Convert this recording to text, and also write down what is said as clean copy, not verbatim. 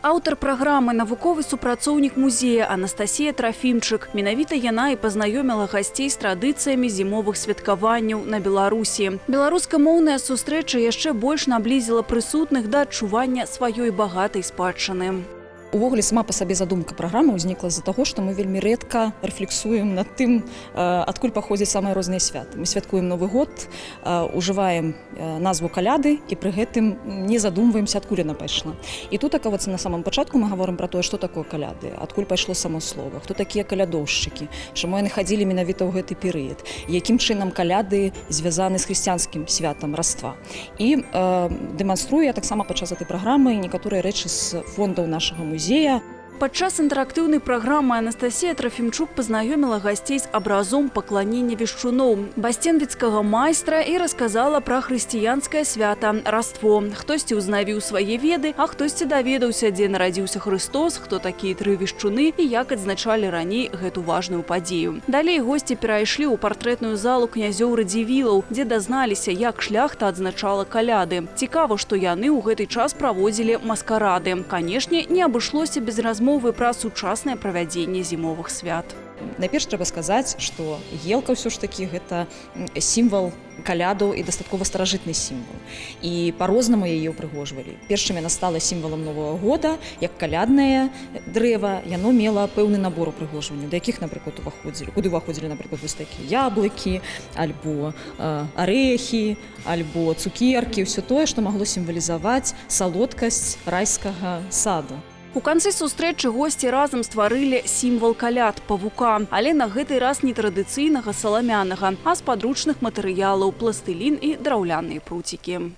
Аўтар праграмы навуковы супрацоўнік музея Анастасія Трафімчык. Менавіта яна і пазнаёміла гасцей з традыцыямі зімовых святкаванняў на Беларусі. Беларускамоўная сустрэча яшчэ больш наблізіла прысутных да адчування сваёй багатай спадчыны. Увогуле, сама по сабе задумка праграмы ўзнікла з-за таго, што мы вельмі рэдка рэфлексуем над тым, адкуль паходзяць самыя розныя святы. Мы святкуем Новы год, ужываем назву каляды і пры гэтым не задумваемся, адкуль яна пайшла. І тут, на самом пачатку мы гаворым пра тое, што такое каляды, адкуль пайшло само слова, хто такія калядоўшчыкі, чаму яны хадзілі менавіта ў гэты перыяд, якім чынам каляды звязаны з хрысціянскім святам Раства. І дэманструю я таксама падчас гэтай праграмы некаторыя рэчы з фондаў нашага музея. Падчас інтэрактыўнай праграмы Анастасія Трафімчук пазнаёміла гасцей з абразом пакланення вешчуноў, басценвіцкага майстра і расказала пра хрысціянскае свята Раство. Хтосьці ўзнавіў свае веды, а хтосьці даведаўся, дзе нарадзіўся Хрыстос, хто такія тры вешчуны і як адзначалі раней гэту важную падзею. Далей госці перайшлі ў партрэтную залу князёў Радзівілаў, дзе дазналіся, як шляхта адзначала каляды. Цікава, што яны ў гэты час праводзілі маскарады. Канешне, не абышлося без размовы пра сучаснае правядзенне зімовых свят. Найперш трэба сказаць, што елка ўсё ж такі гэта сімвал калядаў і дастаткова старажытны сімвал. І па-рознаму яе ўпрыгожвалі. Першым яна стала сімвалам Новага года, як каляднае дрэва, яно мела пэўны набор упрыгожвання, да якіх, напрыклад, куды ўваходзілі, напрыклад, вось такія яблыкі, альбо арэхі, альбо цукеркі, ўсё тое, што магло сімвалізаваць салодкасць райскага саду. У канцы сустрэчы госці разам стварылі сімвал каляд – павука, але на гэты раз не традыцыйнага саламянага, а з падручных матэрыялаў – пластылін і драўляныя пруцікі.